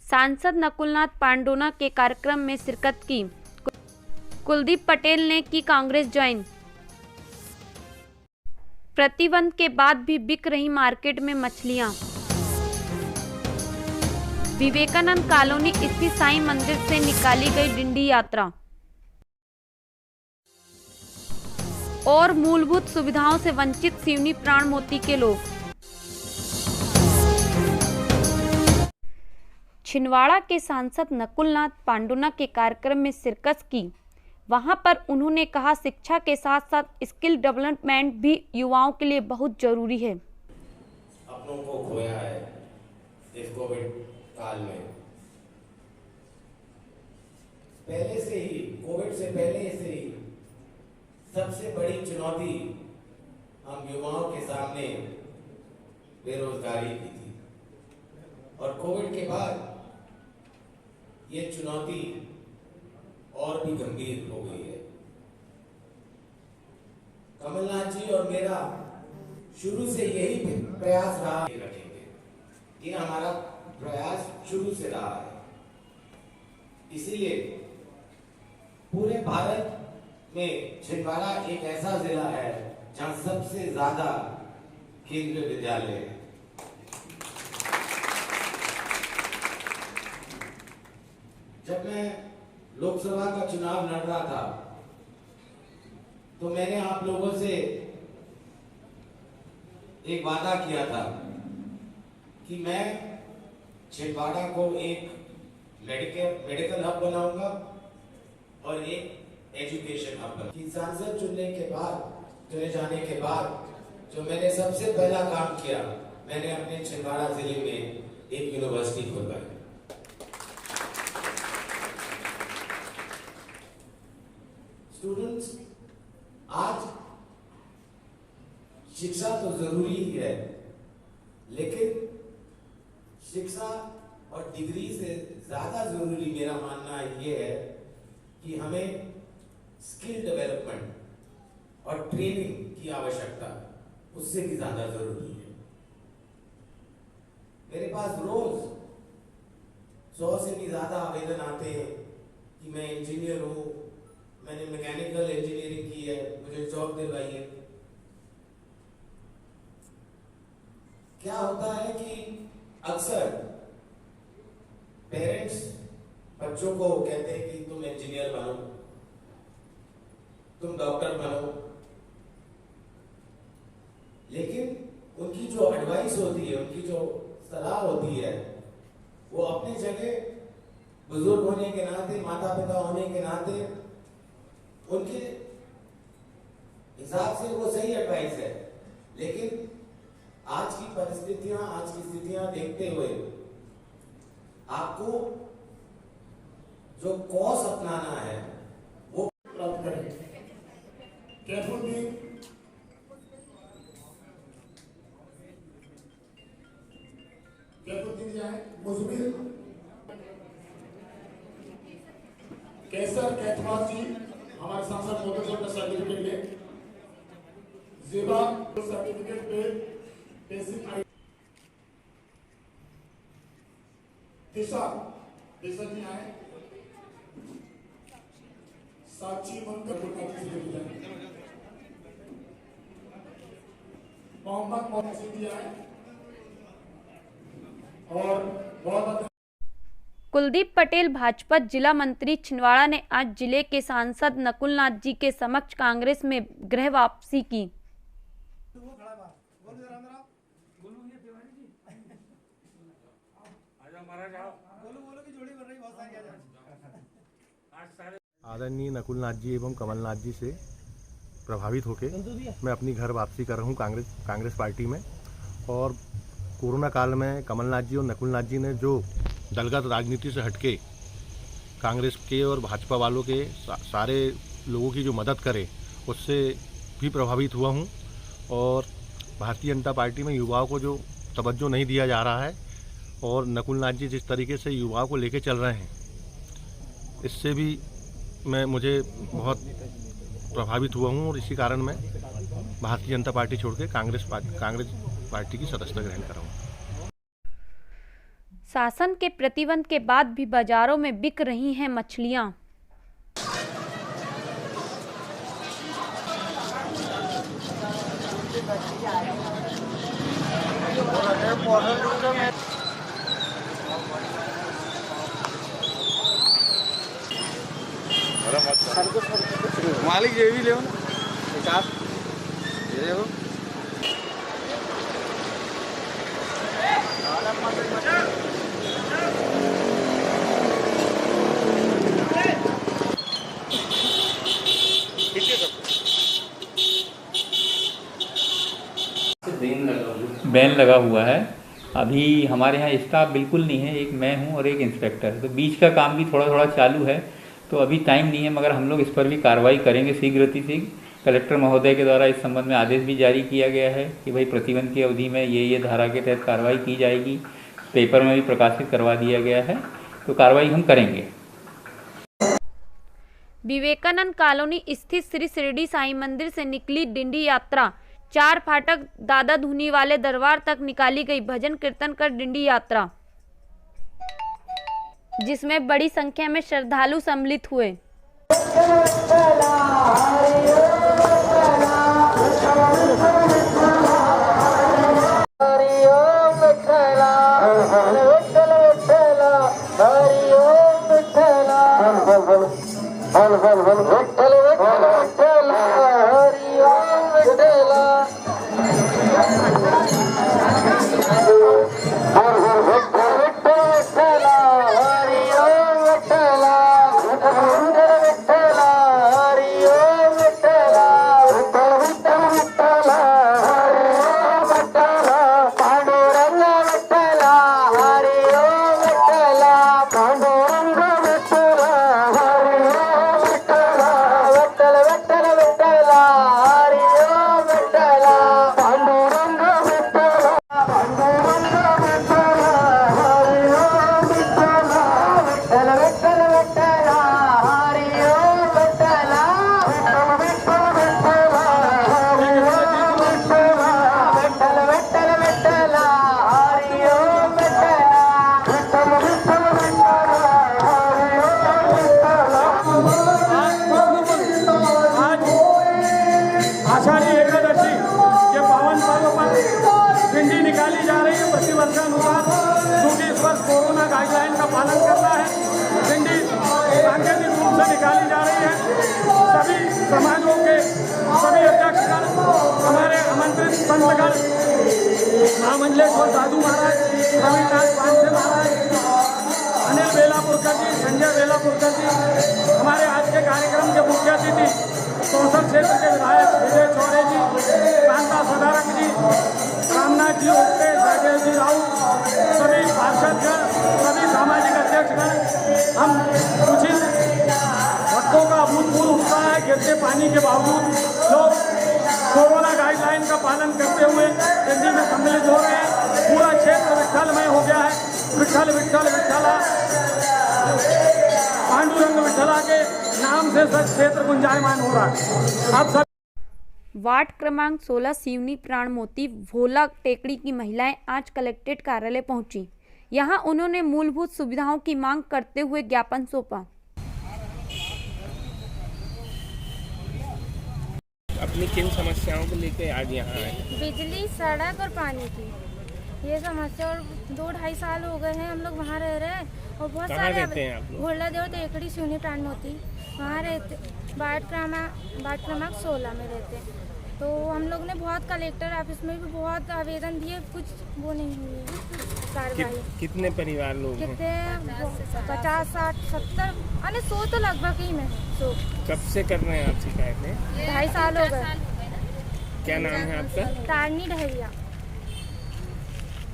सांसद नकुलनाथ पांडुना के कार्यक्रम में शिरकत की। कुलदीप पटेल ने की कांग्रेस ज्वाइन। प्रतिबंध के बाद भी बिक रही मार्केट में मछलियां। विवेकानंद कॉलोनी स्थित साईं मंदिर से निकाली गई डिंडी यात्रा। और मूलभूत सुविधाओं से वंचित सिवनी प्राण मोती के लोग। छिंदवाड़ा के सांसद नकुलनाथ पांडुना के कार्यक्रम में शिरकत की। वहां पर उन्होंने कहा, शिक्षा के साथ साथ स्किल डेवलपमेंट भी युवाओं के लिए बहुत जरूरी है। अपनों को खोया है इस कोविड काल में। पहले से ही, कोविड से पहले से ही सबसे बड़ी चुनौती हम युवाओं के सामने बेरोजगारी की थी, और कोविड के बाद ये चुनौती और भी गंभीर हो गई है। कमलनाथ जी और मेरा शुरू से यही प्रयास रहा, रखेंगे, ये हमारा प्रयास शुरू से रहा है। इसीलिए पूरे भारत में छिंदवाड़ा एक ऐसा जिला है जहां सबसे ज्यादा केंद्रीय विद्यालय है। जब मैं लोकसभा का चुनाव लड़ रहा था तो मैंने आप लोगों से एक वादा किया था कि मैं छिंदवाड़ा को एक मेडिकल हब बनाऊंगा और एक एजुकेशन हब बना। कि सांसद चुने जाने के बाद जो मैंने सबसे पहला काम किया, मैंने अपने छिंदवाड़ा जिले में एक यूनिवर्सिटी खोलवाई। स्टूडेंट्स, आज शिक्षा तो जरूरी ही है, लेकिन शिक्षा और डिग्री से ज्यादा जरूरी मेरा मानना यह है कि हमें स्किल डेवलपमेंट और ट्रेनिंग की आवश्यकता उससे भी ज्यादा जरूरी है। मेरे पास रोज 100 से भी ज्यादा आवेदन आते हैं कि मैं इंजीनियर हूं, मैंने मैकेनिकल इंजीनियरिंग की है, मुझे जॉब दिलवाइए। क्या होता है कि अक्सर पेरेंट्स बच्चों को कहते हैं कि तुम इंजीनियर बनो, तुम डॉक्टर बनो, लेकिन उनकी जो एडवाइस होती है, उनकी जो सलाह होती है, वो अपनी जगह बुजुर्ग होने के नाते, माता पिता होने के नाते उनके हिसाब से वो सही एडवाइस है, लेकिन आज की परिस्थितियां, आज की स्थितियां देखते हुए आपको जो कोर्स अपनाना है वो प्राप्त करें। कैफुद्दीन जाए, मुजमिल, कैसर कैथवाल जी हमारे सांसद महोदय का सर्टिफिकेट ले। जेबा सर्टिफिकेट पे बेसिक दिशा जी आए। साक्षी मंत्र मोहम्मद सिद्दीकी आए। और बहुत कुलदीप पटेल भाजपा जिला मंत्री छिंदवाड़ा ने आज जिले के सांसद नकुलनाथ जी के समक्ष कांग्रेस में गृह वापसी की। आदरणीय नकुलनाथ जी एवं कमलनाथ जी से प्रभावित होकर मैं अपनी घर वापसी कर रहा हूँ कांग्रेस पार्टी में। और कोरोना काल में कमलनाथ जी और नकुलनाथ जी ने जो दलगत राजनीति से हटके कांग्रेस के और भाजपा वालों के सारे लोगों की जो मदद करे, उससे भी प्रभावित हुआ हूँ। और भारतीय जनता पार्टी में युवाओं को जो तवज्जो नहीं दिया जा रहा है और नकुलनाथ जी जिस तरीके से युवाओं को लेके चल रहे हैं, इससे भी मुझे बहुत प्रभावित हुआ हूँ। और इसी कारण मैं भारतीय जनता पार्टी छोड़ के कांग्रेस पार्टी की सदस्यता ग्रहण कर रहा हूँ। शासन के प्रतिबंध के बाद भी बाजारों में बिक रही हैं मछलियां। मालिक ये भी ले आप ये हो बैन लगा हुआ है। अभी हमारे यहाँ स्टाफ बिल्कुल नहीं है, एक मैं हूँ और एक इंस्पेक्टर है, तो बीच का काम भी थोड़ा थोड़ा चालू है, तो अभी टाइम नहीं है, मगर हम लोग इस पर भी कार्रवाई करेंगे शीघ्र। कलेक्टर महोदय के द्वारा इस संबंध में आदेश भी जारी किया गया है कि भाई प्रतिबंध की अवधि में ये धारा के तहत कार्रवाई की जाएगी। पेपर में भी प्रकाशित करवा दिया गया है, तो कार्रवाई हम करेंगे। विवेकानंद कॉलोनी स्थित श्री शिरडी साईं मंदिर से निकली डिंडी यात्रा 4 फाटक दादा धूनी वाले दरबार तक निकाली गई। भजन कीर्तन कर डिंडी यात्रा, जिसमें बड़ी संख्या में श्रद्धालु सम्मिलित हुए। आषाढ़ी एकादशी के पावन पर्व पर डिंडी निकाली जा रही है प्रतिवर्षानुसार, क्योंकि इस वर्ष कोरोना गाइडलाइन का पालन करना है। डिंडी सांकेतिक रूप से निकाली जा रही है। सभी समाजों के सभी अध्यक्षगण, हमारे आमंत्रित संतगण, महामंडलेश्वर साधु महाराज, रविनाथ पांडे महाराज, अनिल बेलापुरकर जी, संजय बेलापुरकर जी, हमारे आज के कार्यक्रम के मुख्य अतिथि संसद क्षेत्र के विधायक विजय चौरे जी, कांता सदारक जी, रामनाथ जी ओके, राजेश जी राउत, सभी पार्षदगण, सभी सामाजिक अध्यक्षगण, हम उचित भक्तों का अभूतपूर्व उत्साह है। गिरते पानी के बावजूद लोग कोरोना गाइडलाइन का पालन करते हुए डिंडी में सम्मिलित हो रहे हैं। पूरा क्षेत्र विठ्ठलमय हो गया है। विठ्ठल विठ्ठल विठ्ठला, पांडुरंग विठ्ठला के नाम से सब क्षेत्र गुंजायमान हो रहा है। आप सब वार्ड क्रमांक 16 सिवनी प्राणमोती भोला टेकड़ी की महिलाएं आज कलेक्ट्रेट कार्यालय पहुंची। यहां उन्होंने मूलभूत सुविधाओं की मांग करते हुए ज्ञापन सौंपा। अपनी किन समस्याओं को लेकर आज यहाँ आए? बिजली, सड़क और पानी की ये समस्या, और 2-2.5 साल हो गए हैं हम लोग वहाँ रह रहे हैं। और बहुत सारे रहते हैं आप लोग? भोला देव टेकड़ी सिवनी प्राणमोती वहाँ रहते, वार्ड क्रमांक 16 में रहते हैं। तो हम लोग ने बहुत कलेक्टर ऑफिस में भी बहुत आवेदन दिए, कुछ वो नहीं हुई है कार्रवाई। कितने परिवार लोग हैं? कितने 50, 60, 70 अरे 100 तो लगभग ही में है। 100 कब से कर रहे हैं आप शिकायतें? 2.5 साल हो गए। क्या नाम है आपका? तारनी डहरिया।